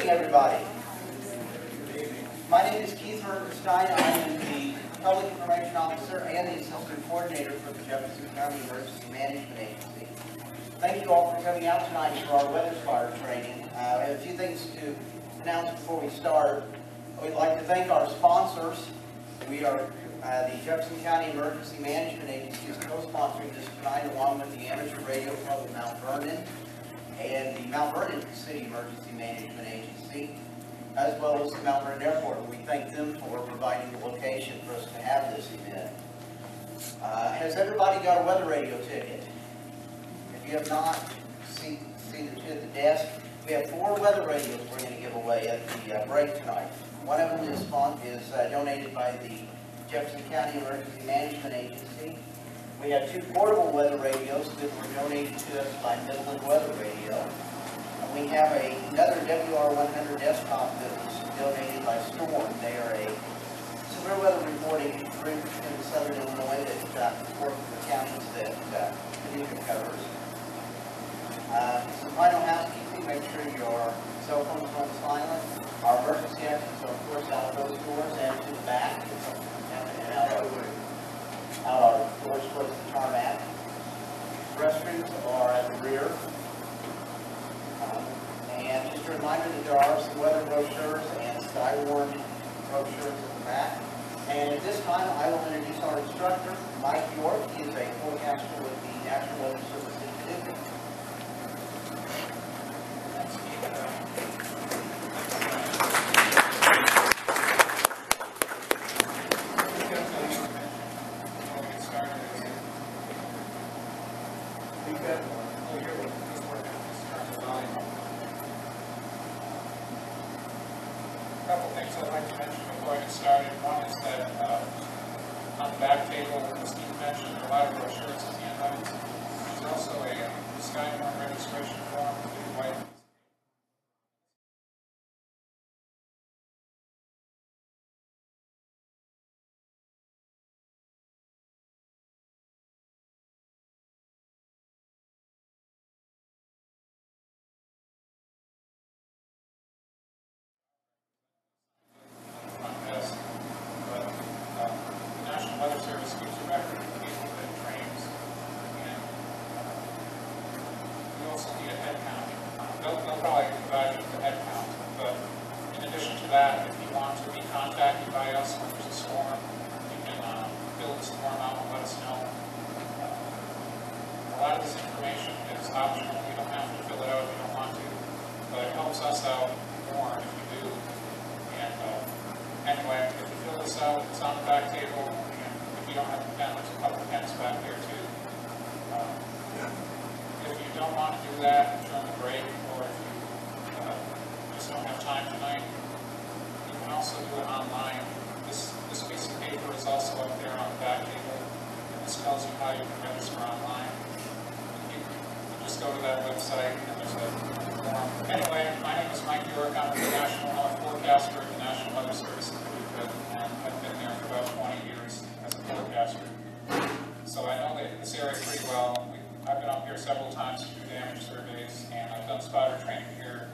evening, everybody. My name is Keith Herberstein. I am the Public Information Officer and the Assistant Coordinator for the Jefferson County Emergency Management Agency. Thank you all for coming out tonight for our weather spotter training. I have a few things to announce before we start. We'd like to thank our sponsors. We are the Jefferson County Emergency Management Agency is co-sponsoring this tonight along with the Amateur Radio Club of Mount Vernon and the Mount Vernon City Emergency Management Agency, as well as the Mount Vernon Airport. We thank them for providing the location for us to have this event. Has everybody got a weather radio ticket? If you have not, see the at the desk. We have 4 weather radios we're going to give away at the break tonight. One of them is donated by the Jefferson County Emergency Management Agency. We have 2 portable weather radios that were donated to us by Midland Weather Radio. And we have another WR100 desktop that was donated by Storm. They are a severe weather reporting group in southern Illinois that works with the counties that Paducah covers. Some final housekeeping, make sure your cell phones are on silent. Our emergency exits are, of course, out those doors and to the back. Out our doors towards the tarmac. Restrooms are at the rear. And just a reminder that there are some weather brochures and SkyWarn brochures at the back. And at this time, I will introduce our instructor, Mike York. He is a forecaster with the National Weather Service in Paducah. SkyWarn registration form to the White House. The National Weather Service keeps a record of people that it trains, and we also need a head count. They'll probably provide you with a head count, but in addition to that, if you want to be contacted by us when there's a storm, you can fill the storm out and let us know. A lot of this information is optional. You don't have to fill it out if you don't want to, but it helps us out more if you do. And anyway, if you fill this out, it's on the back table, and if you don't have a pen, there's a couple of pens back there too. If you don't want to do that during the break, or if you just don't have time tonight, you can also do it online. This piece of paper is also up there on the back table, and this tells you how you can register online. You just go to that website, and there's a form. Anyway, my name is Mike York. I'm the National Weather Forecaster at the National Weather Service in Paducah, and I've been there for about 20 years as a forecaster. So I know this area pretty well. I've been up here several times to do damage surveys, and I've done spotter training here.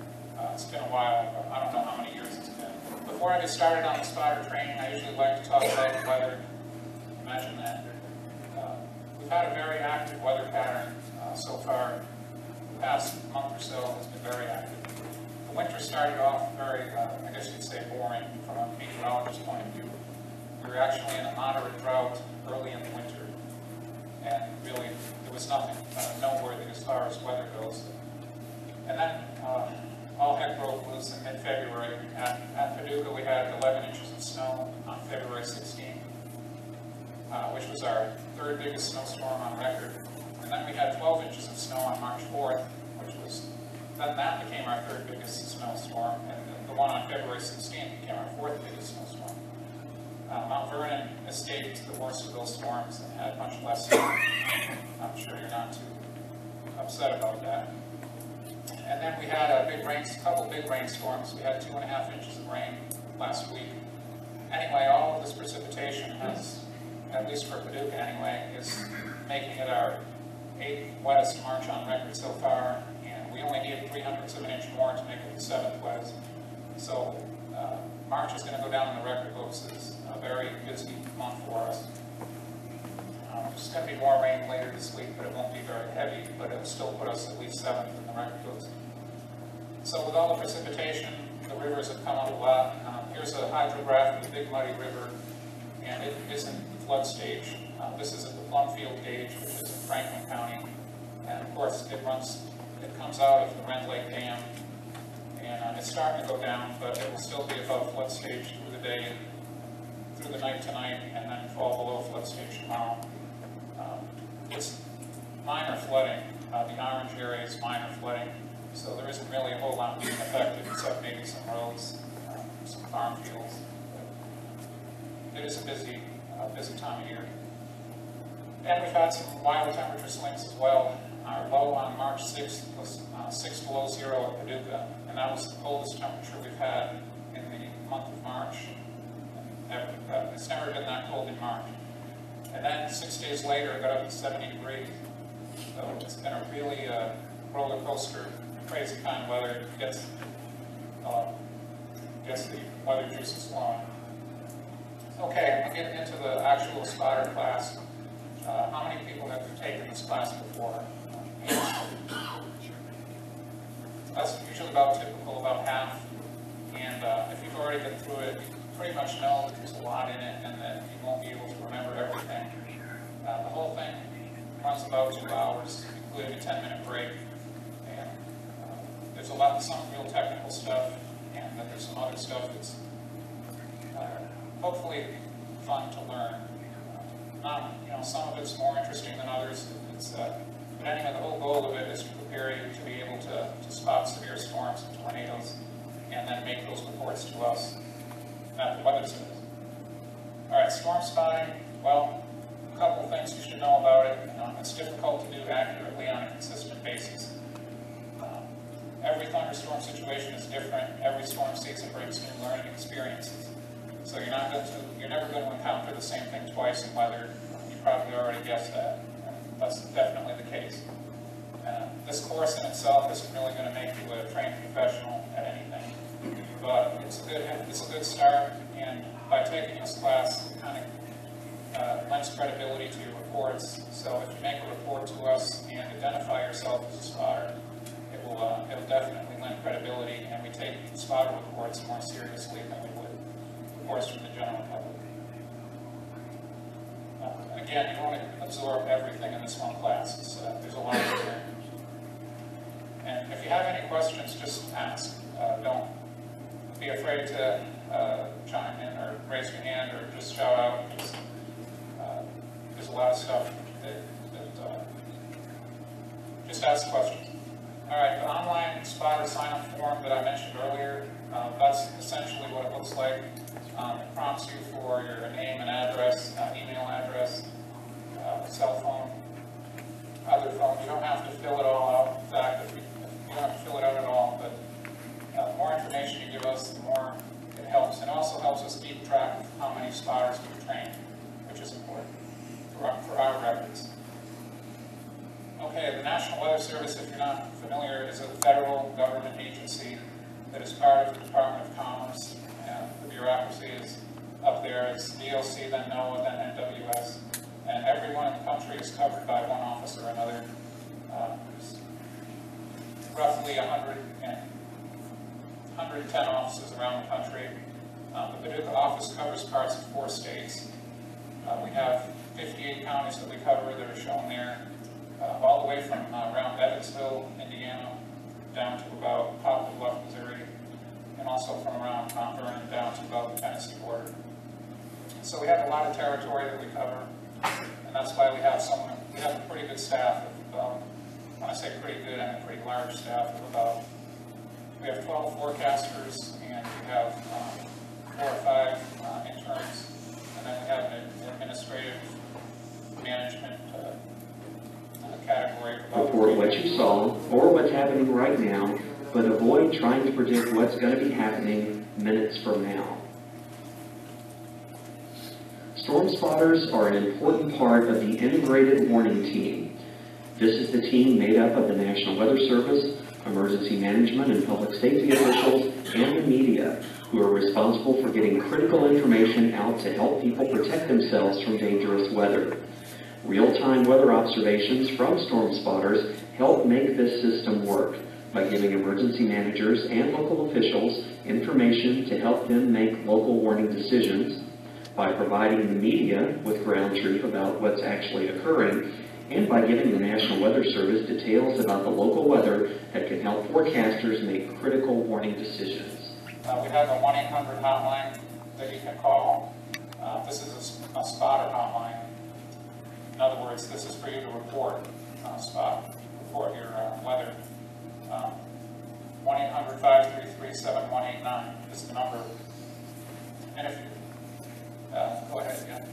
It's been a while, but I don't know how many years it's been. Before I get started on the spotter training, I usually like to talk about the weather. Imagine that. We've had a very active weather pattern so far. The past month or so has been very active. The winter started off very, I guess you'd say, boring from a meteorologist's point of view. We were actually in a moderate drought early in the winter, and really there was nothing noteworthy as far as weather goes. And then all heck broke loose in mid-February. At Paducah, we had 11 inches of snow on February 16th, which was our 3rd biggest snowstorm on record. And then we had 12 inches of snow on March 4th, then that became our 3rd biggest snowstorm, and the one on February 16th became our 4th biggest snowstorm. Mount Vernon escaped the worst of those storms and had much less snow. I'm sure you're not too upset about that. And then we had a couple big rainstorms. We had 2.5 inches of rain last week. Anyway, all of this precipitation has, at least for Paducah anyway, is making it our 8th wettest March on record so far. And we only needed 0.03 of an inch more to make it the 7th wettest. So March is going to go down in the record books as a very busy month for us. There's going to be more rain later this week, but it won't be very heavy, but it'll still put us at least 7th in the record books. So with all the precipitation, the rivers have come up a lot. Here's a hydrograph of the Big Muddy River, and it is in flood stage. This is at the Plumfield gauge, which is in Franklin County. And of course, it comes out of the Rend Lake Dam, and it's starting to go down, but it will still be above flood stage through the day, through the night tonight, and then fall below flood stage tomorrow. It's minor flooding. The orange area is minor flooding, so there isn't really a whole lot being affected, except maybe some roads, some farm fields. But it is a busy time of year. And we've had some wild temperature swings as well. Our low on March 6th was 6 below zero at Paducah, and that was the coldest temperature we've had in the month of March. It's never been that cold in March. And then 6 days later, it got up to 70 degrees. So it's been a really roller coaster, crazy kind of weather. It gets the weather juices flowing. Okay, I'm getting into the actual spotter class. How many people have taken this class before? That's usually about typical, about half. And if you've already been through it, you pretty much know that there's a lot in it and that you won't be able to remember everything. The whole thing runs about 2 hours, including a 10-minute break. And there's some real technical stuff, and then there's some other stuff that's hopefully fun to learn. Some of it's more interesting than others. But anyway, the whole goal of it is to prepare you to be able to spot severe storms and tornadoes, and then make those reports to us at the Weather Service. All right, storm spotting. Well, a couple of things you should know about it. It's difficult to do accurately on a consistent basis. Every thunderstorm situation is different. Every storm season brings new learning experiences. So you're never going to encounter the same thing twice in weather. You probably already guessed that. That's definitely the case. This course in itself isn't really going to make you a trained professional at anything, but it's a good start. And by taking this class, it kind of lends credibility to your reports. So if you make a report to us and identify yourself as a spotter, it'll definitely lend credibility. And we take spotter reports more seriously than we would reports from the general public. Again, you want to absorb everything in this one class. There's a lot to learn. And if you have any questions, just ask. Don't be afraid to chime in or raise your hand or just shout out. There's a lot of stuff that just ask questions. All right, the online spotter sign-up form that I mentioned earlier, that's essentially what it looks like. It prompts you for your name and address, email address, cell phone, other phone. You don't have to fill it all out. In fact, you don't have to fill it out at all, but the more information you give us, the more it helps. It also helps us keep track of how many spotters we've trained, which is important for our records. Okay, the National Weather Service, if you're not familiar, is a federal government agency that is part of the Department of Commerce. The bureaucracy is up there. It's DLC, then NOAA, then NWS. And everyone in the country is covered by one office or another. There's roughly 110 offices around the country. The Paducah office covers parts of 4 states. We have 58 counties that we cover that are shown there, all the way from around Evansville, Indiana, down to about Poplar Bluff, Missouri, and also from around Mount Vernon down to about the Tennessee border. So we have a lot of territory that we cover, and that's why we have a pretty good staff of about, when I say pretty good, I mean pretty large staff of about, we have 12 forecasters, and we have 4 or 5 interns, and then we have an administrative management category. Report what you saw or what's happening right now, but avoid trying to predict what's going to be happening minutes from now. Storm spotters are an important part of the integrated warning team. This is the team made up of the National Weather Service, emergency management and public safety officials, and the media, who are responsible for getting critical information out to help people protect themselves from dangerous weather. Real-time weather observations from storm spotters help make this system work by giving emergency managers and local officials information to help them make local warning decisions, by providing the media with ground truth about what's actually occurring, and by giving the National Weather Service details about the local weather that can help forecasters make critical warning decisions. We have a 1-800 hotline that you can call. This is a spotter hotline. In other words, this is for you to report report your weather. 1-800-533-7189 is the number. And if you, go ahead again.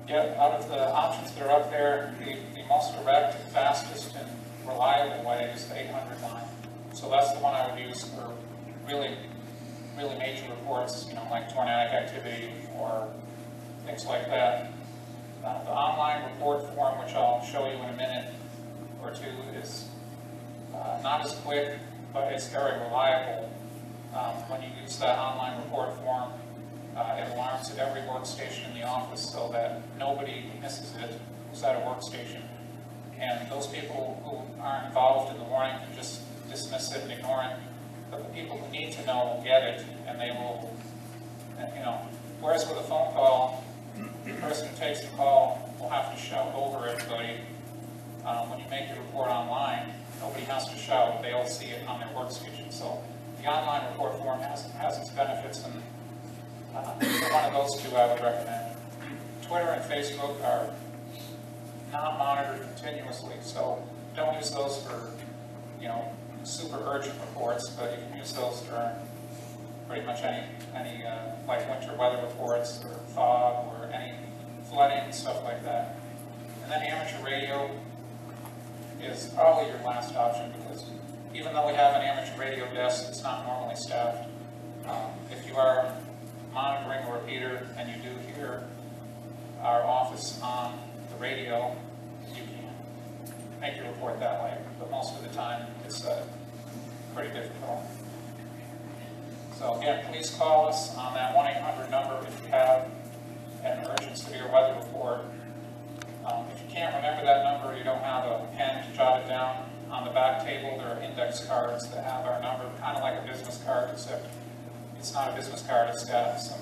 Yeah, out of the options that are up there, the most direct, fastest, and reliable way is the 800 line. So that's the one I would use for really major reports, like tornadic activity or things like that. The online report form, which I'll show you in a minute or two, is not as quick, but it's very reliable. When you use that online report form, it alarms at every workstation in the office so that nobody misses it who's at a workstation. And those people who aren't involved in the warning can just dismiss it and ignore it. But the people who need to know will get it, and they will, whereas with a phone call, the person who takes the call will have to shout over everybody. When you make the report online, nobody has to shout. They all see it on their workstation. So the online report form has its benefits, and for one of those two I would recommend. Twitter and Facebook are not monitored continuously, so don't use those for, super urgent reports, but you can use those for pretty much any like winter weather reports or fog or any flooding and stuff like that. And then amateur radio is probably your last option, because even though we have an amateur radio desk, it's not normally staffed. If you are monitoring a repeater and you do hear our office on the radio, you can make your report that way, but most of the time it's pretty difficult. So again, please call us on that 1-800 number if you have an urgent severe weather report. If you can't remember that number, you don't have a pen to jot it down, on the back table there are index cards that have our number, kind of like a business card, except it's not a business card. It's got some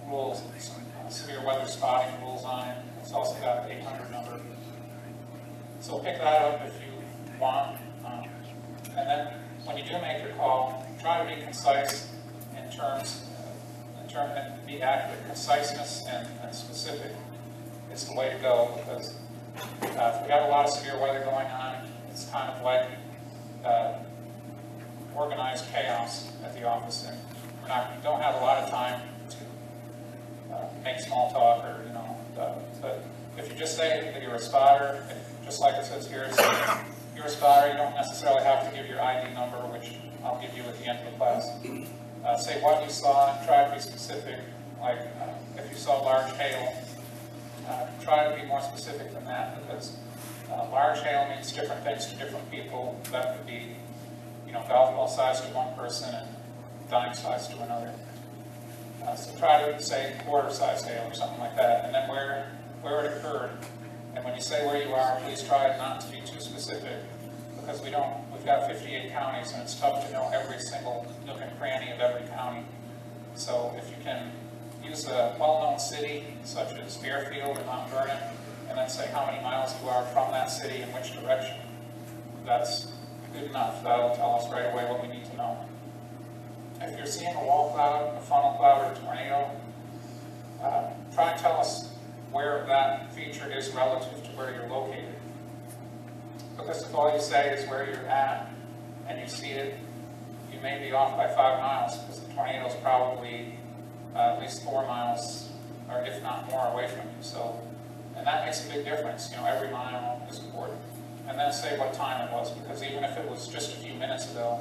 rules, some severe weather spotting rules on it. It's also got the 800 number. So pick that up if you want. And then when you do make your call, try to be concise in terms and be accurate. Conciseness and specific is the way to go, because if we have a lot of severe weather going on, it's kind of like organized chaos at the office, and we don't have a lot of time to make small talk, or but if you just say that you're a spotter, just like it says here, you're a spotter, you don't necessarily have to give your ID number, which I'll give you at the end of the class. Say what you saw, and try to be specific, like if you saw large hail, try to be more specific than that, because large hail means different things to different people. That could be, golf ball size to one person and dime size to another. So try to say quarter-sized hail or something like that, and then where it occurred. And when you say where you are, please try not to be too specific, because we've got 58 counties, and it's tough to know every single nook and cranny of every county. So if you can use a well-known city, such as Fairfield or Mount Vernon, and then say how many miles you are from that city in which direction, that's good enough. That'll tell us right away what we need to know. If you're seeing a wall cloud, a funnel cloud, or a tornado, try and tell us where that feature is relative to where you're located. Because if all you say is where you're at, and you see it, you may be off by 5 miles, because the tornado is probably at least 4 miles, or if not more, away from you. So, and that makes a big difference. Every mile is important. And then say what time it was, because even if it was just a few minutes ago,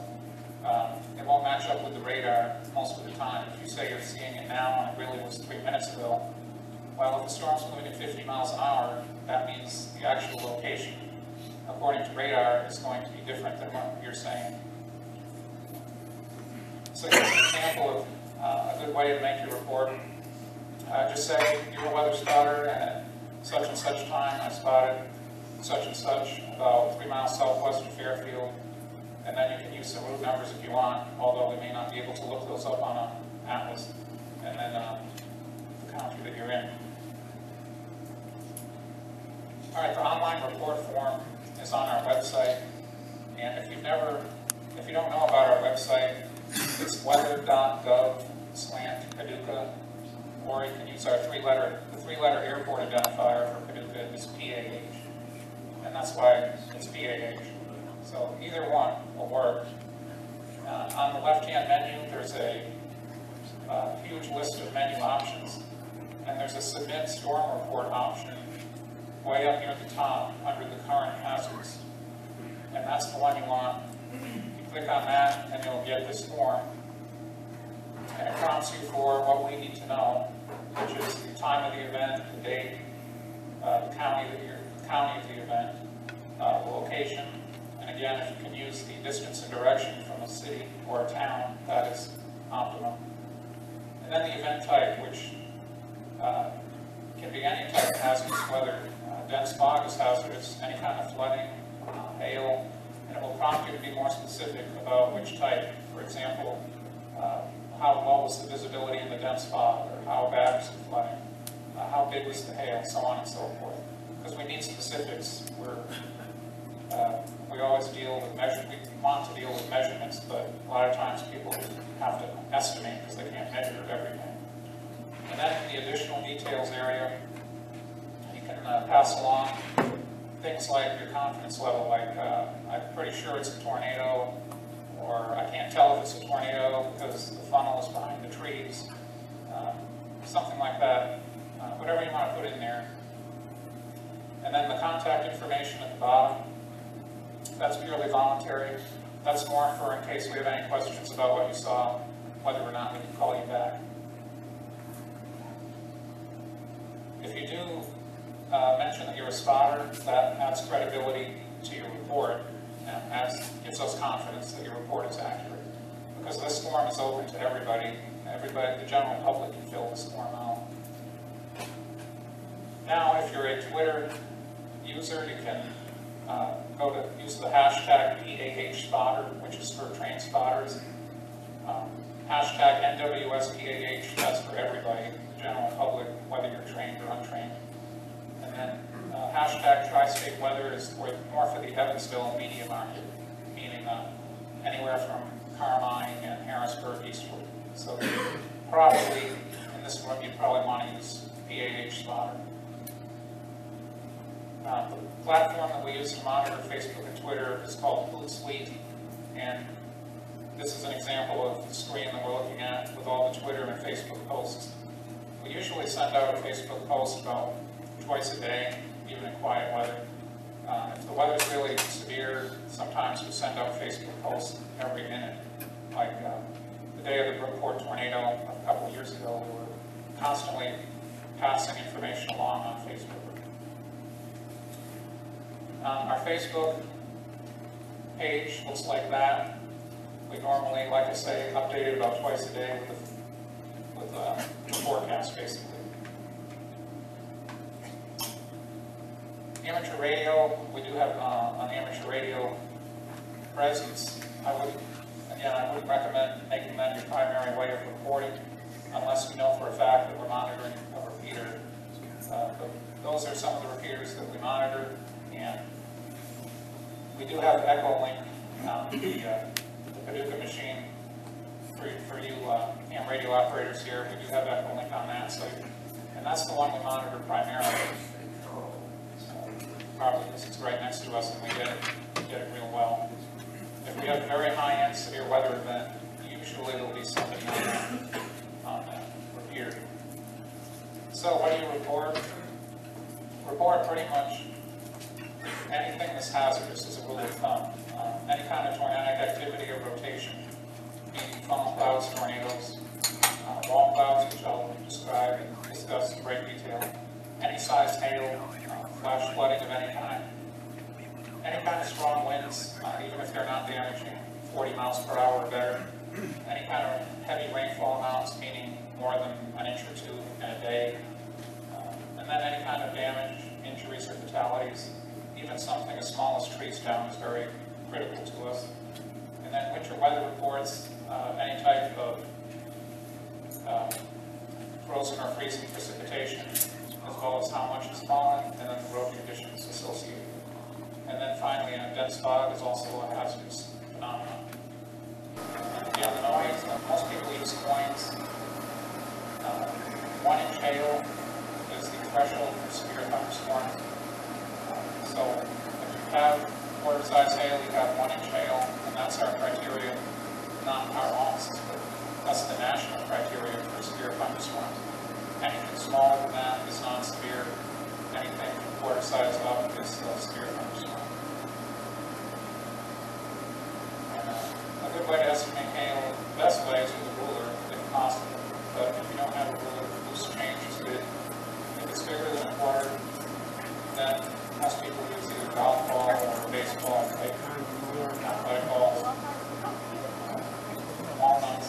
it won't match up with the radar most of the time. If you say you're seeing it now and it really was 3 minutes ago, Well, if the storm's moving at 50 miles an hour, that means the actual location, according to radar, is going to be different than what you're saying. So here's an example of a good way to make your report. Just say you're a weather spotter, and at such and such time I spotted such and such about 3 miles southwest of Fairfield, and then you can use some route numbers if you want, although we may not be able to look those up on an atlas, and then the county that you're in. All right, the online report form is on our website, and if you don't know about our website, it's weather.gov/Paducah, or you can use our the three-letter airport identifier for Paducah is PAH, and that's why it's PAH. So either one will work. On the left-hand menu, there's a huge list of menu options, and there's a Submit Storm Report option way up near the top under the current hazards, and that's the one you want. You click on that, and you'll get this form, and it prompts you for what we need to know, which is the time of the event, the date, the county of the event, the location, and again, if you can use the distance and direction from a city or a town, that is optimum. And then the event type, which can be any type of hazardous weather. Dense fog is hazardous, any kind of flooding, hail, and it will prompt you to be more specific about which type. For example, how low was the visibility in the dense fog, or how bad was the flooding, how big was the hail, so on and so forth. Because we need specifics. We always deal with we want to deal with measurements, but a lot of times people have to estimate because they can't measure everything. And then in the additional details area, you can pass along things like your confidence level, like I'm pretty sure it's a tornado, or I can't tell if it's a tornado because the funnel is behind the trees, something like that, whatever you want to put in there. And then the contact information at the bottom, that's purely voluntary. That's more for in case we have any questions about what you saw, whether or not we can call you back. If you do mention that you're a spotter, that adds credibility to your report and gives us confidence that your report is accurate. Because this form is open to everybody. The general public can fill this form out. Now, if you're a Twitter user, you can use the hashtag PAHSpotter, which is for trained spotters. Hashtag NWSPAH, that's for everybody, the general public, whether you're trained or untrained. And then hashtag Tri-State Weather is more for the Evansville media market, meaning anywhere from Carmine and Harrisburg eastward. So probably, in this one, you'd probably want to use PAHSpotter. The platform that we use to monitor Facebook and Twitter is called Hootsuite, and this is an example of the screen that we're looking at with all the Twitter and Facebook posts. We usually send out a Facebook post about twice a day, even in quiet weather. If the weather's really severe, sometimes we send out Facebook posts every minute. Like the day of the Brookport tornado a couple of years ago, we were constantly passing information along on Facebook. Our Facebook page looks like that. We normally, like I say, update it about twice a day with the forecast, basically. Amateur radio, we do have an amateur radio presence. I wouldn't recommend making that your primary way of reporting unless you know for a fact that we're monitoring a repeater. But those are some of the repeaters that we monitor, and we do have Echo Link on the Paducah machine. For you ham radio operators here, we do have Echo Link on that, and that's the one we monitor primarily. Probably because it's right next to us and we get it real well. If we have a very high-end severe weather event, usually there'll be something on that repeater. So what do you report? Report pretty much anything that's hazardous as a rule of thumb. Any kind of tornadic activity or rotation, meaning funnel clouds, tornadoes, wall clouds, which I'll describe in just discussed in great detail. Any size hail, flash flooding of any kind of strong winds, even if they're not damaging 40 miles per hour or better, any kind of heavy rainfall amounts, meaning more than an inch or two in a day, and then any kind of damage, injuries, or fatalities, even something as small as trees down is very critical to us. And then winter weather reports, any type of frozen or freezing precipitation, as well as how much has fallen, and then the road conditions associated. And then finally, dense fog is also a hazardous phenomenon. Yeah, the noise, most people use coins. 1 inch hail is the threshold for severe thunderstorms. So if you have quarter-size hail, you have 1 inch hail, and that's our criteria, not our offices, but that's the national criteria for severe thunderstorms. Anything smaller than that is non-severe. Anything from quarter-size up is a severe thunderstorm. A good way to estimate hail, the best way is with a ruler, if possible. But if you don't have a ruler, loose change is good. If it's bigger than a quarter, then most people use either golf ball or baseball, like athletic balls. Walnuts,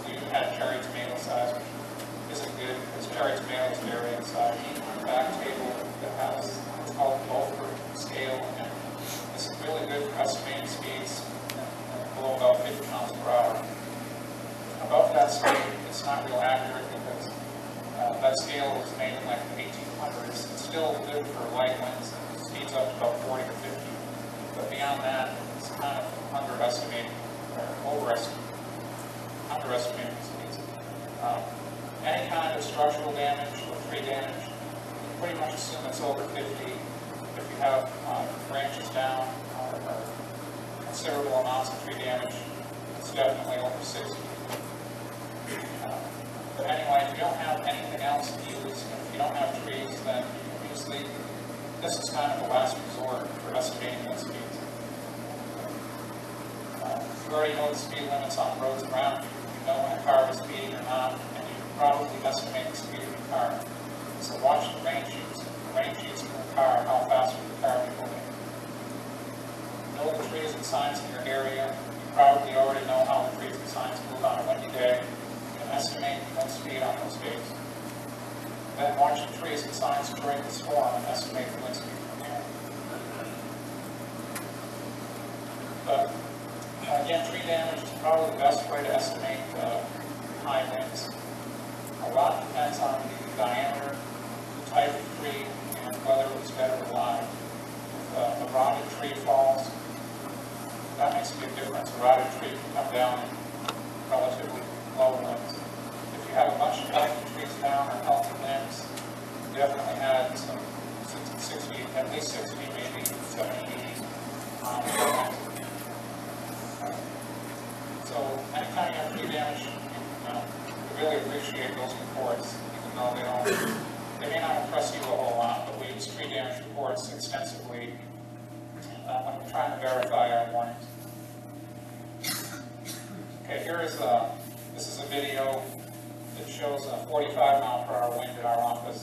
we had cherry tomato size, which isn't good because cherry tomatoes vary in size. A back table that has what's called the Beaufort scale, and it's really good for estimating speeds below about 50 miles per hour. Above that scale, it's not real accurate because that scale was made in like the 1800s. It's still good for light winds and speeds up to about 40 or 50. But beyond that, it's kind of underestimating or underestimating speeds. Any kind of structural damage or tree damage, you pretty much assume it's over 50. If you have branches down or considerable amounts of tree damage, it's definitely over 60. But anyway, if you don't have anything else to use, if you don't have trees, then usually this is kind of the last resort for estimating those speeds. You already know the speed limits on roads around you. You know when a car is speeding or not, and you can probably estimate the speed of the car. So watch the rain sheets. The rain sheets of the car, how fast will the car be moving? Know the trees and signs in your area. You probably already know how the trees and signs move on a windy day. You can estimate wind speed on those days. Then watch the trees and signs during the storm and estimate the wind speed from there. But again, tree damage is probably the best way to estimate high winds. A lot depends on the diameter, the type of tree, and whether it was dead or alive. If a rotted tree falls, that makes a big difference. A rotted tree can come down in relatively low winds. If you have a bunch of healthy trees down or healthy limbs, you definitely had some 60, at least 60, maybe 70, 80 miles per hour. So anytime you have tree damage, we really appreciate those reports, even though they may not impress you a whole lot, but we use tree damage reports extensively when we're trying to verify our warnings. Okay, this is a video that shows a 45 mile per hour wind in our office.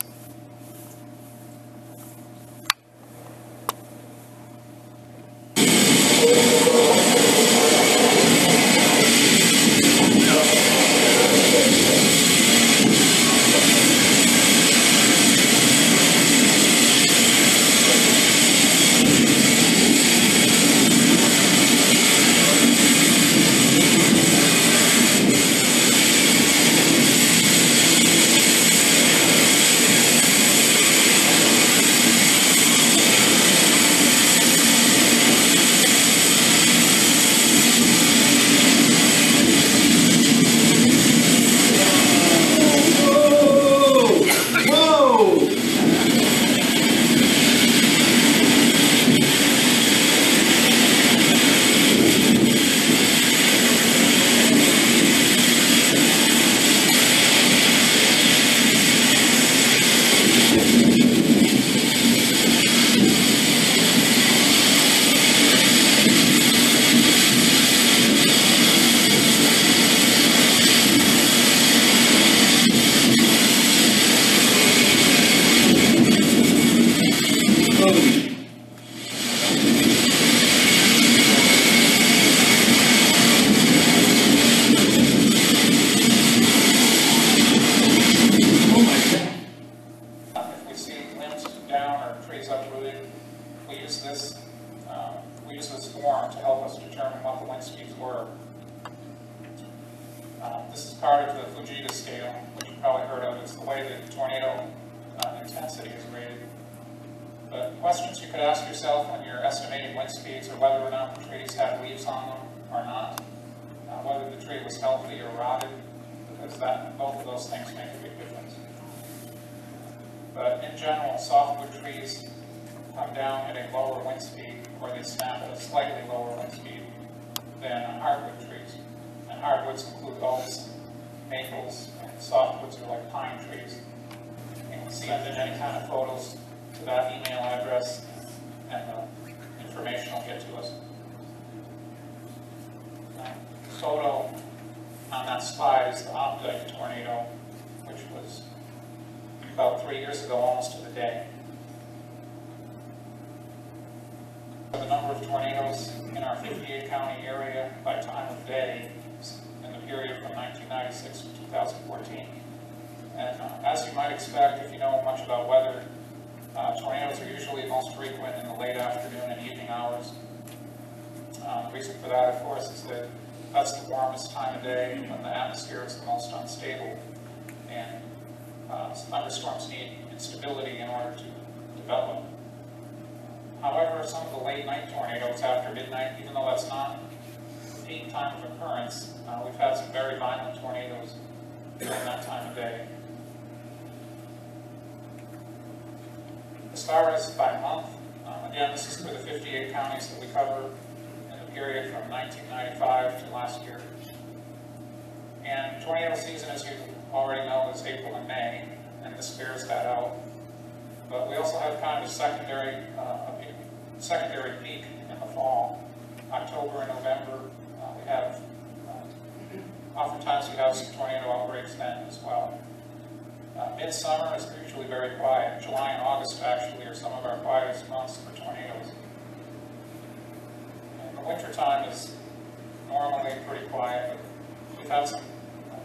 If we see limbs down or trees uprooted, we use this form to help us determine what the wind speeds were. This is part of the Fujita scale, which you've probably heard of. It's the way that tornado intensity is rated. But questions you could ask yourself when you're estimating wind speeds are whether or not the trees had leaves on them or not, whether the tree was healthy or rotted, because both of those things make a big difference. But in general, softwood trees come down at a lower wind speed, or they snap at a slightly lower wind speed than hardwood trees. And hardwoods include oaks, maples, and softwoods are like pine trees. You can send in any kind of photos to that email address, and the information will get to us. The photo on that slide is the Opdyke tornado, which was about 3 years ago, almost to the day. The number of tornadoes in our 58 county area by time of day in the period from 1996 to 2014. And as you might expect, if you know much about weather, tornadoes are usually most frequent in the late afternoon and evening hours. The reason for that, of course, is that that's the warmest time of day when the atmosphere is the most unstable, and thunderstorms need instability in order to develop. However, some of the late night tornadoes after midnight, even though that's not the peak time of occurrence, we've had some very violent tornadoes during that time of day. As far as by month, again, this is for the 58 counties that we cover in the period from 1995 to last year. And tornado season, as you already know, is April and May, and this bears that out. But we also have kind of a secondary peak in the fall. October and November, oftentimes we have some tornado outbreaks then as well. Midsummer is usually very quiet. July and August actually are some of our quietest months for tornadoes. And the wintertime is normally pretty quiet. We've had some,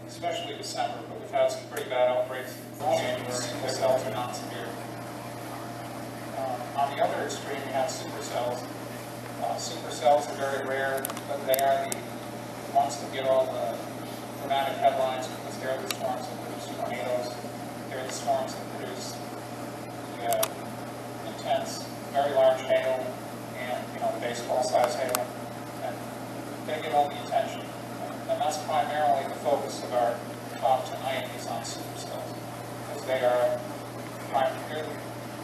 especially December, but we've had some pretty bad outbreaks in January. The cells are not severe. On the other extreme, we have supercells. Supercells are very rare, but they are the ones that get all the dramatic headlines because they're the storms that produce tornadoes. They're the storms that produce the intense, very large hail and, the baseball-sized hail. And they get all the attention. And that's primarily the focus of our talk tonight is on supercells, because they are primarily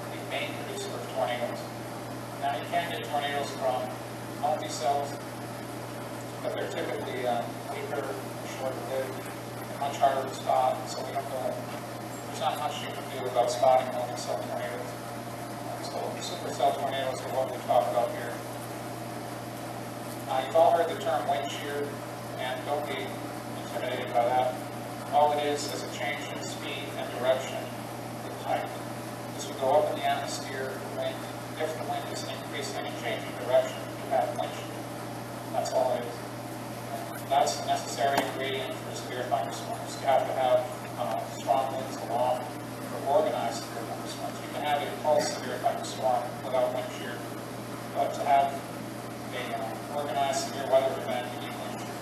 the main producer of tornadoes. Now, you can get tornadoes from multi-cells, but they're typically weaker, short-lived, and much harder to spot, so there's not much you can do about spotting multi-cell tornadoes. So supercell tornadoes are what we talk about here. You've all heard the term wind shear, and don't be intimidated by that. All it is a change in speed and direction with height. As we go up in the atmosphere, if the wind is increasing and changing direction, you have wind shear. That's all it is. And that's a necessary ingredient for severe thunderstorms. You have to have strong winds along or organized severe thunderstorms. You can have a pulse severe thunderstorm without wind shear, but to have an organized severe weather event, you need wind shear.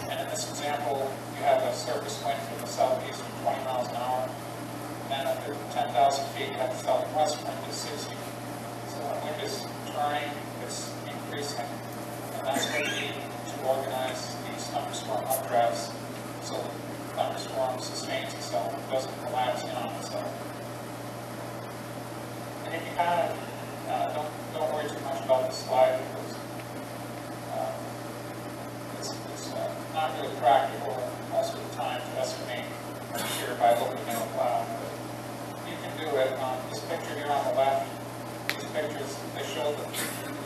And in this example, you have a surface wind from the southeast of 20 miles an hour. And then at 10,000 feet, you have the southwest wind is 60. So the wind is turning, it's increasing, and that's what we need to organize these thunderstorm updrafts so the thunderstorm sustains itself, it doesn't collapse in on itself. And if you kind of don't worry too much about this slide, because it's not really practical most of the time to estimate shear by looking at a cloud. But you can do it. This picture here on the left, these pictures, they show the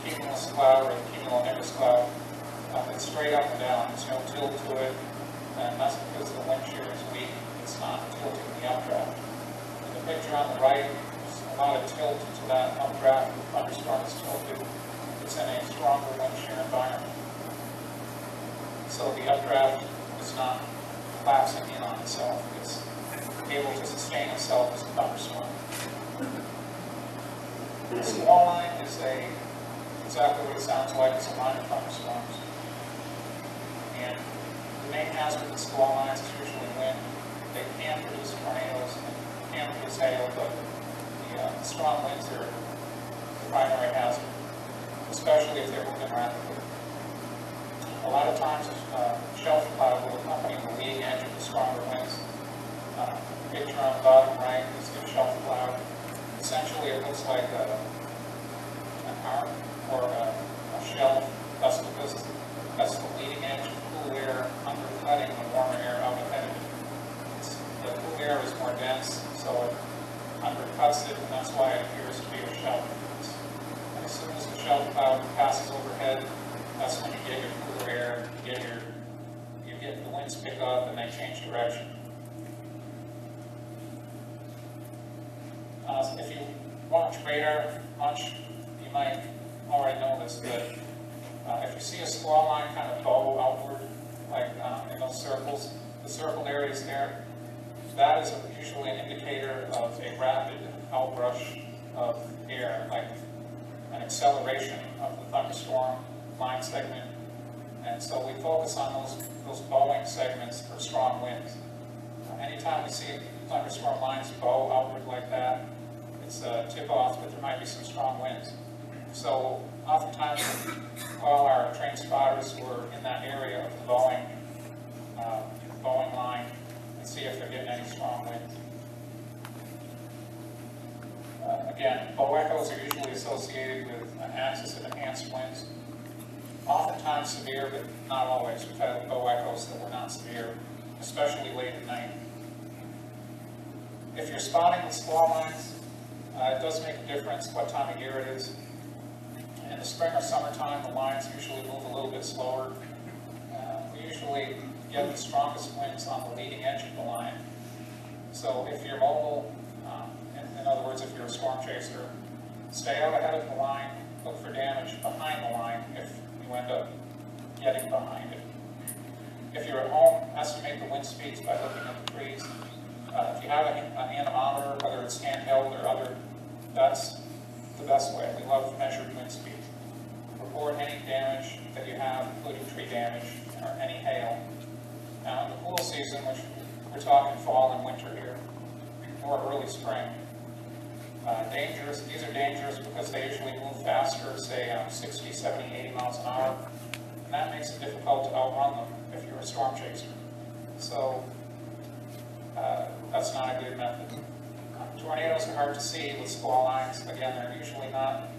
cumulus cloud or the cumulonimbus cloud. It's straight up and down. There's no tilt to it, and that's because the wind shear is weak. It's not tilting the updraft. And the picture on the right is a lot of tilt to that updraft. The thunderstorm is tilted. It's in a stronger wind shear environment. So the updraft is not collapsing in on itself. It's able to sustain itself as a thunderstorm. The squall line is exactly what it sounds like. It's a line of thunderstorms. And the main hazard with squall lines is usually wind. They can produce tornadoes and can produce hail, but the strong winds are the primary hazard, especially if they're moving rapidly. A lot of times, shelf cloud will accompany the leading edge of the stronger winds. Picture on the bottom right is the shelf cloud. Essentially, it looks like an arc or a shelf. That's because that's the leading edge of cool air undercutting the warmer air out ahead of it. The cool air is more dense, so it undercuts it, and that's why it appears to be a shelf. And as soon as the shelf cloud passes overhead, that's when you get your cooler air, you get the winds pick up, and they change direction. If you watch radar much, you might already know this, but if you see a squall line kind of bow outward, like in those circles, the circled areas there, that is usually an indicator of a rapid outrush of air, like an acceleration of the thunderstorm line segment. And so we focus on those bowing segments for strong winds. Anytime we see thunderstorm lines bow outward like that, it's a tip-off that there might be some strong winds. So oftentimes while our trained spotters were in that area of the bowing line and see if they're getting any strong winds. Again, bow echoes are usually associated with an axis of enhanced winds. Oftentimes severe, but not always. We've had bow echoes that were not severe, especially late at night. If you're spotting the squall lines, it does make a difference what time of year it is. In the spring or summertime, the lines usually move a little bit slower. We usually get the strongest winds on the leading edge of the line. So if you're mobile, in other words, if you're a storm chaser, stay out ahead of the line, look for damage behind the line if you end up getting behind it. If you're at home, estimate the wind speeds by looking at the trees. If you have an anemometer, whether it's handheld or other, that's the best way. We love measured wind speeds. Report any damage that you have, including tree damage or any hail. Now, in the cool season, which we're talking fall and winter here, or early spring, these are dangerous because they usually move faster, say 60, 70, 80 miles an hour, and that makes it difficult to outrun them if you're a storm chaser. So that's not a good method. Tornadoes are hard to see with squall lines. Again, they're usually not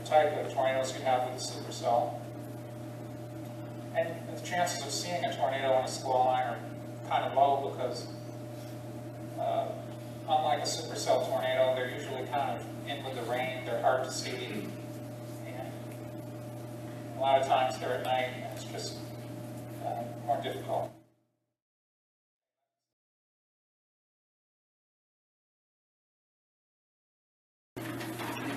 the type of tornadoes you have with a supercell. And the chances of seeing a tornado in a squall line are kind of low because unlike a supercell tornado, they're usually kind of in with the rain. They're hard to see. And a lot of times they're at night, and it's just more difficult.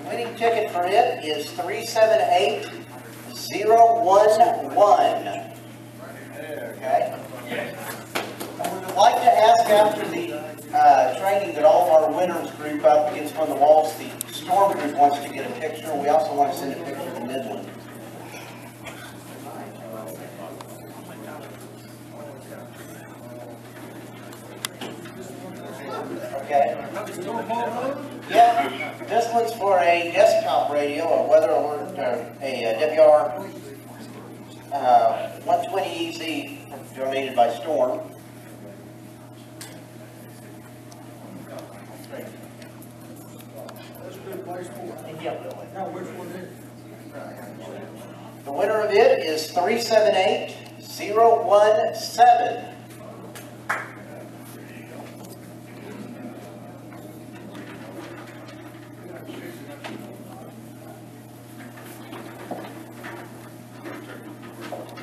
Winning ticket for it is 378011. Okay? I would like to ask after the training that all of our winners group up against one of the walls, the storm group wants to get a picture. We also want to send a picture to Midland. Okay. Yeah, this one's for a desktop radio, a weather alert, or a WR 120EZ donated by Storm. The winner of it is 378017.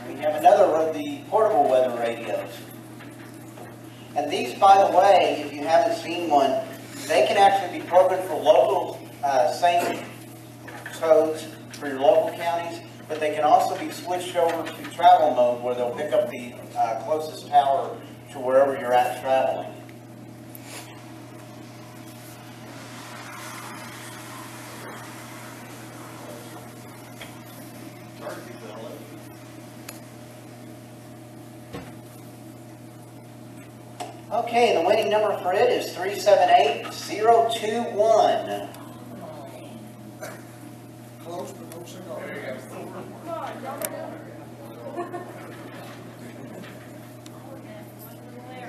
We have another of the portable weather radios. And these, by the way, if you haven't seen one, They can actually be programmed for local sync codes for your local counties, but they can also be switched over to travel mode where they'll pick up the closest tower to wherever you're at traveling. Okay, the winning number for it is 378021. Close, but no cigar. There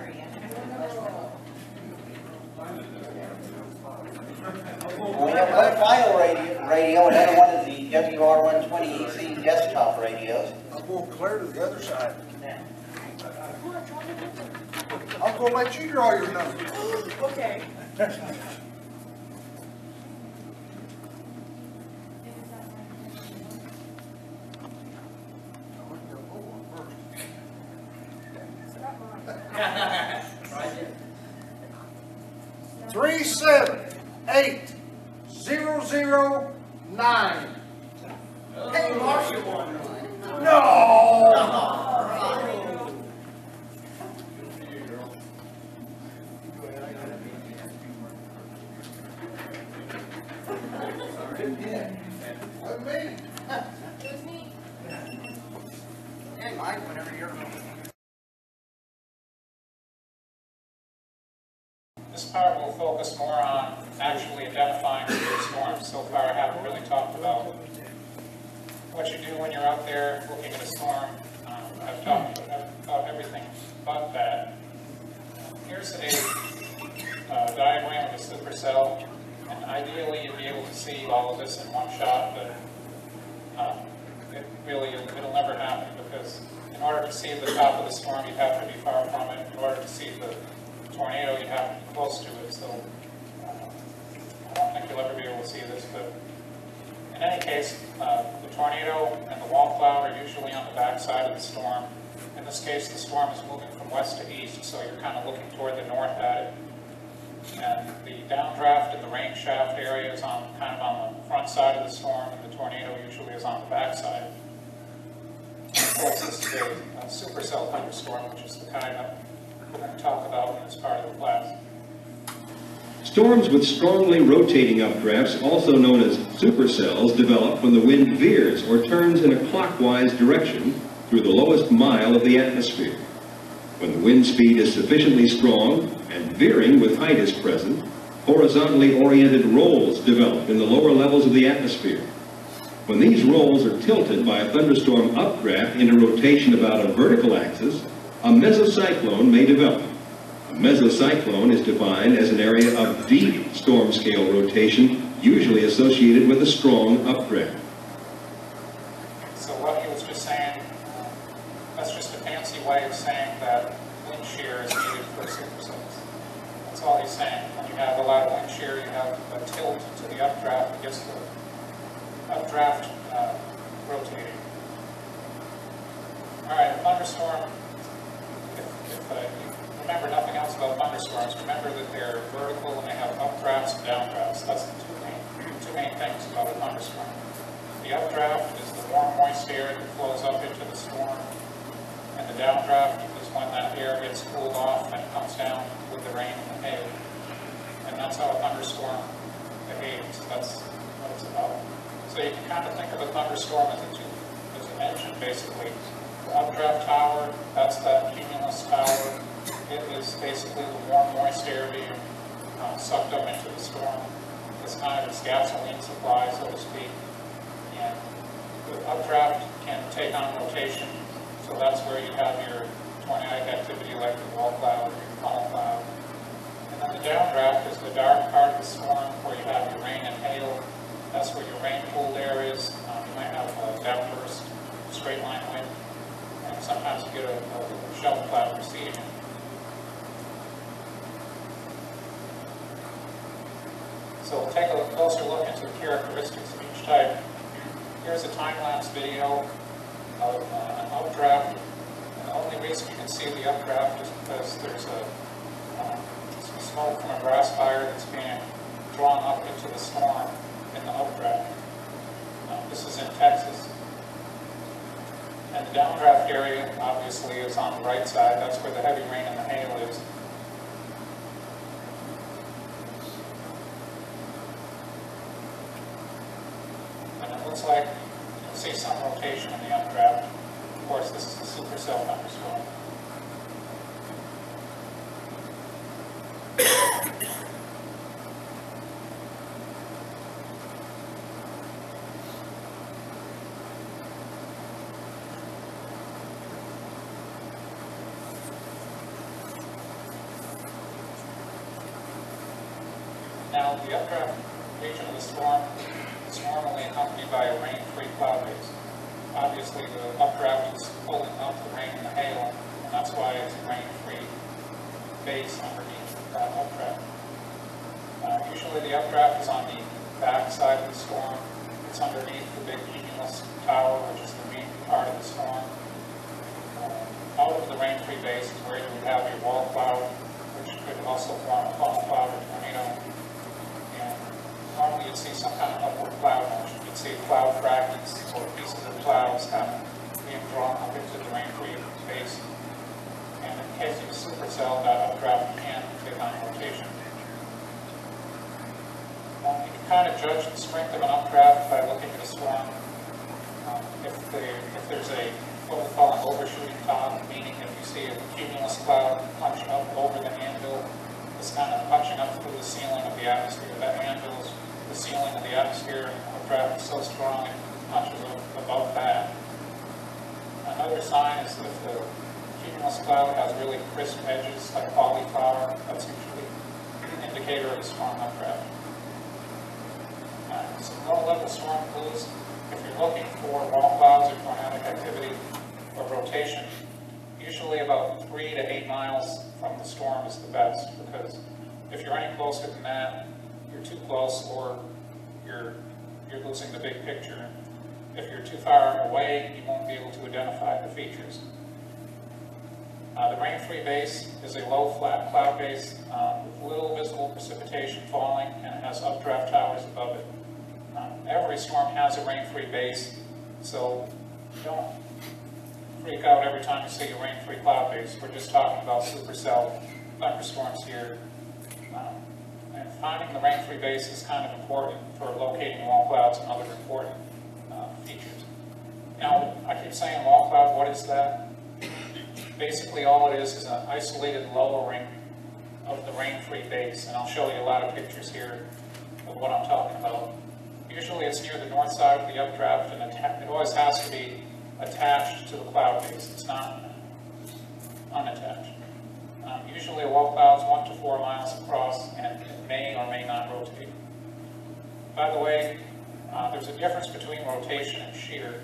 you go. We have one final radio, another one of the WR120EC desktop radios. I'm going clear to the other side. I'm going to let you draw your number. Okay. Three 78009. Hey, Marshall won. No. With me. Hey, Mike, whenever you're ready. This part will focus more on actually identifying your storms. So far, I haven't really talked about what you do when you're out there looking at a storm. I've talked about everything but that. Here's a diagram of a supercell, and ideally you'll be able to see all of this in one shot, but it'll never happen, because in order to see the top of the storm, you have to be far from it. In order to see the tornado, you have to be close to it. So I don't think you'll ever be able to see this, but in any case, the tornado and the wall cloud are usually on the back side of the storm. In this case, the storm is moving from west to east, so you're kind of looking toward the north at it. And the downdraft and the rain shaft area is kind of on the front side of the storm, and the tornado usually is on the back side. Of course, this is a supercell thunderstorm, which is the kind that we're going to talk about in this part of the class. Storms with strongly rotating updrafts, also known as supercells, develop when the wind veers or turns in a clockwise direction through the lowest mile of the atmosphere. When the wind speed is sufficiently strong and veering with height is present, horizontally oriented rolls develop in the lower levels of the atmosphere. When these rolls are tilted by a thunderstorm updraft in a rotation about a vertical axis, a mesocyclone may develop. A mesocyclone is defined as an area of deep storm scale rotation, usually associated with a strong updraft. So what he was just saying, that's just a fancy way of saying that wind shear is needed for supercells. That's all he's saying. When you have a lot of wind shear, you have a tilt to the updraft that gets the updraft rotating. All right, a thunderstorm, if you remember nothing else about thunderstorms, remember that they're vertical and they have updrafts and downdrafts. That's the two main things about a thunderstorm. The updraft is the warm, moist air that flows up into the storm, and the downdraft is when that air gets cooled off and comes down with the rain and the hail. And that's how a thunderstorm behaves. That's what it's about. So you can kind of think of a thunderstorm as an engine, basically. The updraft tower, that's that cumulus tower. It is basically the warm, moist air being sucked up into the storm. It's kind of its gasoline supply, so to speak. And the updraft can take on rotation, so that's where you have your tornadic activity like the wall cloud or your funnel cloud. And then the downdraft is the dark part of the storm where you have your rain and hail. That's where your rain-cooled air is. You might have a downburst, straight line wind, and sometimes you get a shower cloud preceding it. So we'll take a closer look into the characteristics of each type. Here's a time-lapse video of an updraft. And the only reason you can see the updraft is because there's some smoke from a grass fire that's being drawn up into the storm in the updraft. This is in Texas. And the downdraft area, obviously, is on the right side. That's where the heavy rain and the hail is. And it looks like you'll see some rotation in the updraft. Of course, this is the supercell thunderstorm. Now, the updraft region of the storm is normally accompanied by a rain-free cloud base. Obviously, the updraft is pulling up the rain and the hail, and that's why it's a rain-free base underneath that updraft. Usually, the updraft is on the back side of the storm. It's underneath the big cumulus tower, which is the main part of the storm. Out of the rain-free base is where you would have your wall cloud, which could also form a fall cloud or tornado. Normally you'd see some kind of upward cloud motion. You'd see cloud fragments or pieces of clouds kind of being drawn up into the rain-free space. And in case of a supercell, that updraft can take on rotation. You can kind of judge the strength of an updraft by looking at a storm. If there's what we call an overshooting top, meaning if you see a cumulus cloud punching up over the anvil, it's kind of punching up through the ceiling of the atmosphere. That anvil's the ceiling of the atmosphere, and the draft is so strong it punches above that. Another sign is if the cumulus cloud has really crisp edges, like cauliflower, that's usually an indicator of a strong updraft. Some low-level storm clues, if you're looking for wall clouds or tornadic activity or rotation, usually about 3 to 8 miles from the storm is the best, because if you're any closer than that, you're too close or you're losing the big picture. If you're too far away, you won't be able to identify the features. The rain-free base is a low, flat cloud base with little visible precipitation falling, and it has updraft towers above it. Every storm has a rain-free base, so don't freak out every time you see a rain-free cloud base. We're just talking about supercell thunderstorms here. And finding the rain-free base is kind of important for locating wall clouds and other important features. Now, I keep saying wall cloud, what is that? Basically, all it is an isolated lowering of the rain-free base, and I'll show you a lot of pictures here of what I'm talking about. Usually it's near the north side of the updraft, and it always has to be attached to the cloud base. It's not unattached. Usually a wall cloud is 1 to 4 miles across, and it may or may not rotate. By the way, there's a difference between rotation and shear.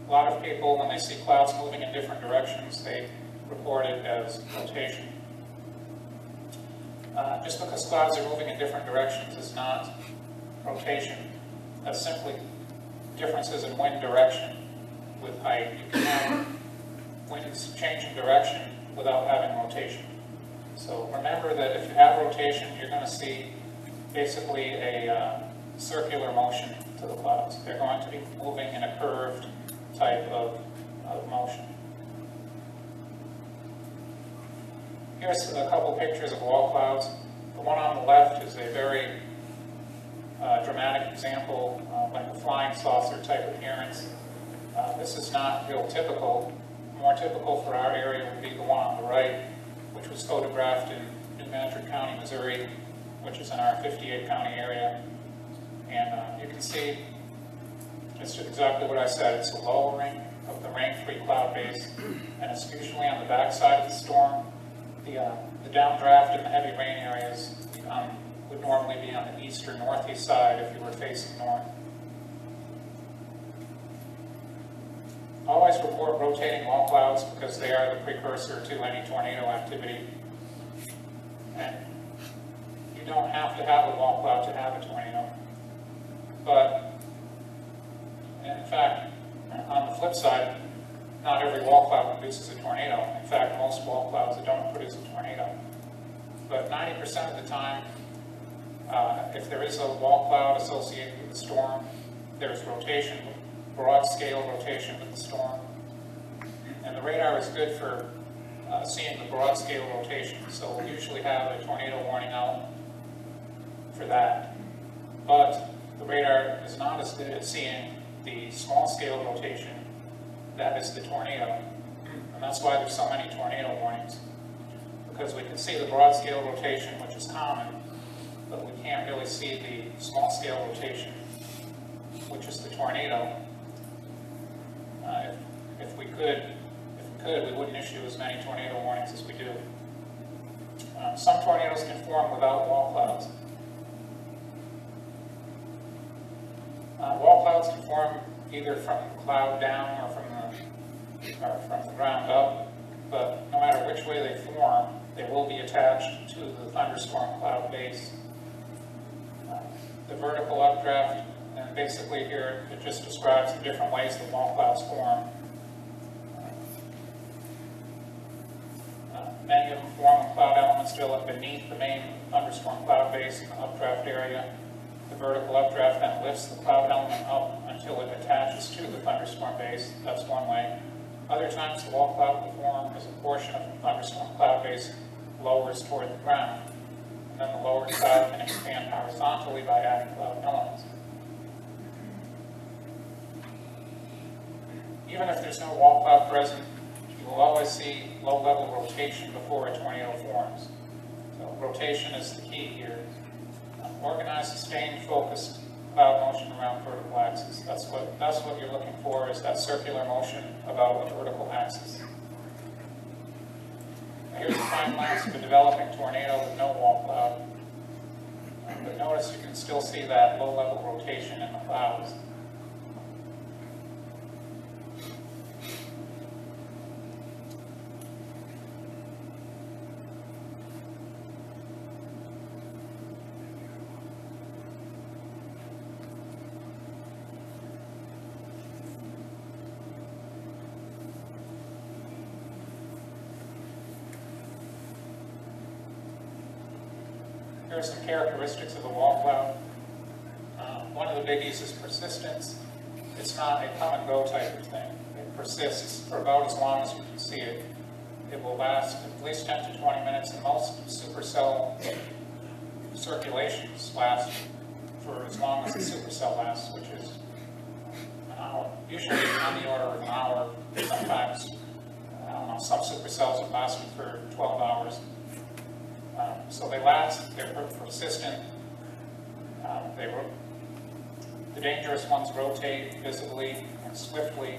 A lot of people, when they see clouds moving in different directions, they report it as rotation. Just because clouds are moving in different directions is not rotation. That's simply differences in wind direction with height. You can have winds changing direction without having rotation. So remember that if you have rotation, you're going to see basically a circular motion to the clouds. They're going to be moving in a curved type of motion. Here's a couple pictures of wall clouds. The one on the left is a very dramatic example, like a flying saucer type appearance. This is not real typical. More typical for our area would be the one on the right, which was photographed in New Madrid County, Missouri, which is in our 58 county area. And you can see it's exactly what I said. It's a lowering of the rain-free cloud base, and it's usually on the back side of the storm. The downdraft and the heavy rain areas would normally be on the east or northeast side if you were facing north. Always report rotating wall clouds because they are the precursor to any tornado activity. And you don't have to have a wall cloud to have a tornado. But, in fact, on the flip side, not every wall cloud produces a tornado. In fact, most wall clouds don't produce a tornado. But 90% of the time, if there is a wall cloud associated with the storm, there's rotation, broad scale rotation with the storm. And the radar is good for seeing the broad scale rotation. So we'll usually have a tornado warning out for that. But the radar is not as good at seeing the small scale rotation, that is the tornado. And that's why there's so many tornado warnings. Because we can see the broad scale rotation, which is common, but we can't really see the small scale rotation, which is the tornado. If we could, we wouldn't issue as many tornado warnings as we do. Some tornadoes can form without wall clouds. Wall clouds can form either from the cloud down or from the ground up, but no matter which way they form, they will be attached to the thunderstorm cloud base. The vertical updraft, and basically here it just describes the different ways that wall clouds form. Many of them form when cloud elements fill up beneath the main thunderstorm cloud base in the updraft area. The vertical updraft then lifts the cloud element up until it attaches to the thunderstorm base. That's one way. Other times the wall cloud will form as a portion of the thunderstorm cloud base lowers toward the ground. And then the lower cloud can expand horizontally by adding cloud elements. Even if there's no wall cloud present, you will always see low-level rotation before a tornado forms. So rotation is the key here. Organized, sustained, focused cloud motion around vertical axis. That's what you're looking for, is that circular motion about a vertical axis. Here's a time-lapse of a developing tornado with no wall cloud. But notice you can still see that low-level rotation in the clouds. Here are some characteristics of a wall cloud. One of the biggies is persistence. It's not a come and go type of thing. It persists for about as long as you can see it. It will last at least 10 to 20 minutes, and most supercell circulations last for as long as the supercell lasts, which is an hour. Usually on the order of an hour. Sometimes, I don't know, some supercells have lasted for 12 hours. So they last, they're persistent, the dangerous ones rotate visibly and swiftly.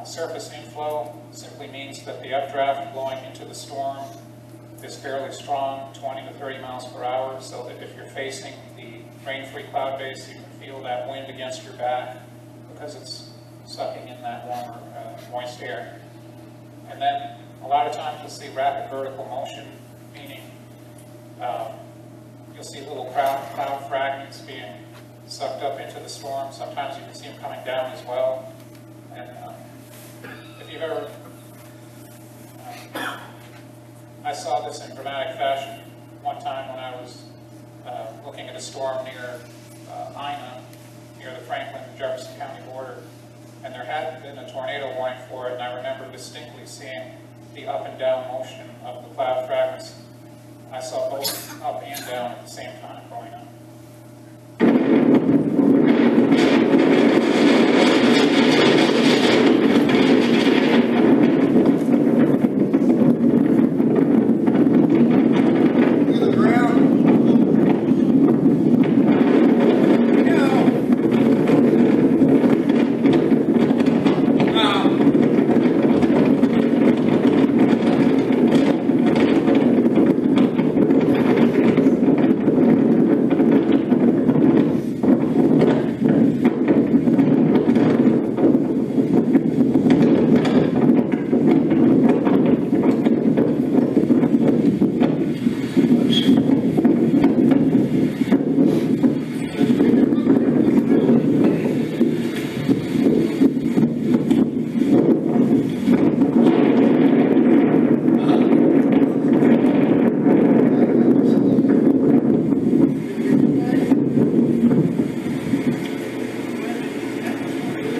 Surface inflow simply means that the updraft blowing into the storm is fairly strong, 20 to 30 miles per hour, so that if you're facing the rain-free cloud base, you can feel that wind against your back because it's sucking in that warmer, moist air. And then a lot of times you'll see rapid vertical motion, meaning you'll see little cloud fragments being sucked up into the storm. Sometimes you can see them coming down as well. And if you've ever, I saw this in dramatic fashion one time when I was looking at a storm near Ina, near the Franklin-Jefferson County border. And there hadn't been a tornado warning for it, and I remember distinctly seeing the up and down motion of the cloud fragments. I saw both up and down at the same time going on.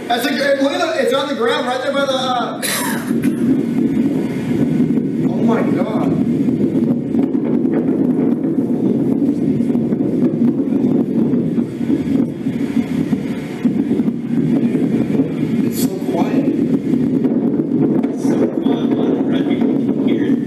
That's a good, look at it, it's on the ground right there by the, oh my God. It's so quiet. It's so fun, right? You can hear it.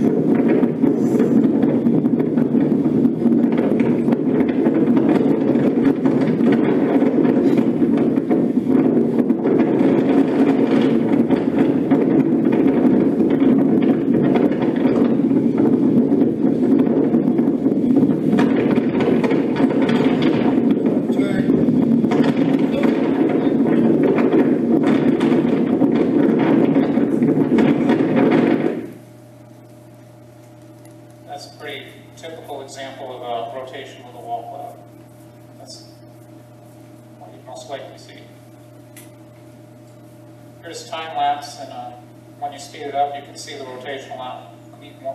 That's a pretty typical example of a rotation with a wall cloud. That's what you most likely see. Here's time lapse, and when you speed it up, you can see the rotation a lot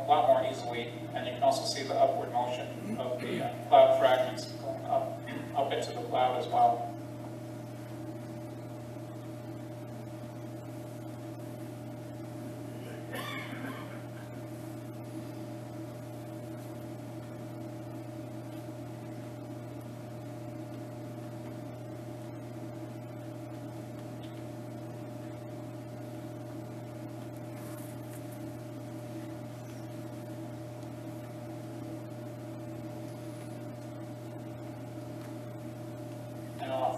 more easily, and you can also see the upward motion of the cloud fragments going up into the cloud as well.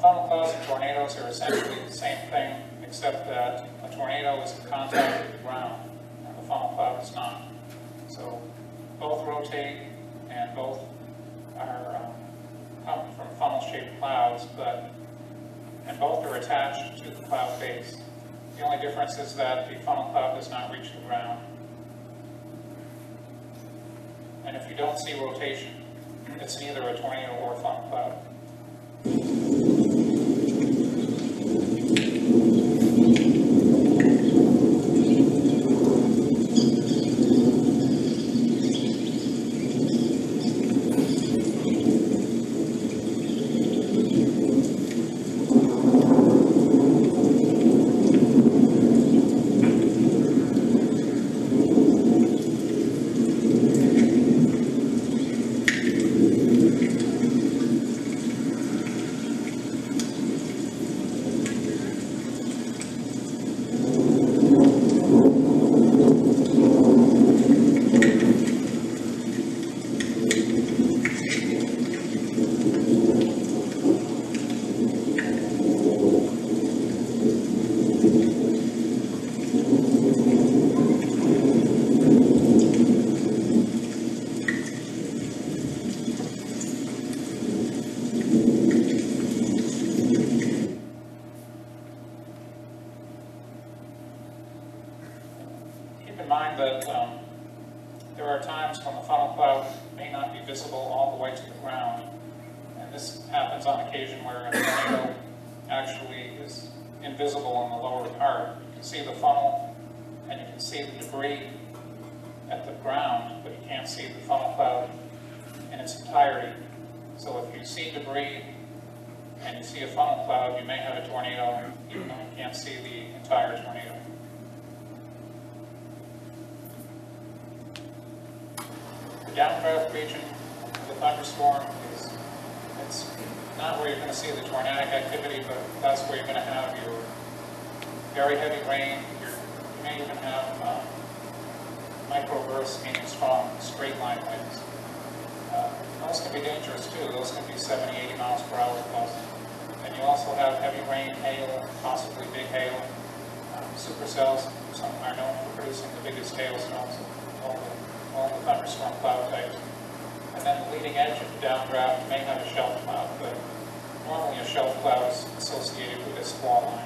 Funnel clouds and tornadoes are essentially the same thing, except that a tornado is in contact with the ground, and the funnel cloud is not. So both rotate, and both are come from funnel-shaped clouds, and both are attached to the cloud base. The only difference is that the funnel cloud does not reach the ground. And if you don't see rotation, it's neither a tornado or a funnel cloud. Keep in mind that there are times when the funnel cloud may not be visible all the way to the ground, and this happens on occasion where a tornado actually is invisible in the lower part. You can see the funnel and you can see the debris at the ground, but you can't see the funnel cloud in its entirety. So if you see debris and you see a funnel cloud, you may have a tornado even though you can't see the entire tornado. The downdraft region of the thunderstorm it's not where you're going to see the tornadic activity, but that's where you're going to have your very heavy rain. You may even have microbursts, meaning strong straight line winds. Those can be dangerous too. Those can be 70, 80 miles per hour plus. And you also have heavy rain, hail, possibly big hail. Supercells are known for producing the biggest hailstones of all the thunderstorm cloud types. And then the leading edge of the downdraft may have a shelf cloud, but normally a shelf cloud is associated with a squall line.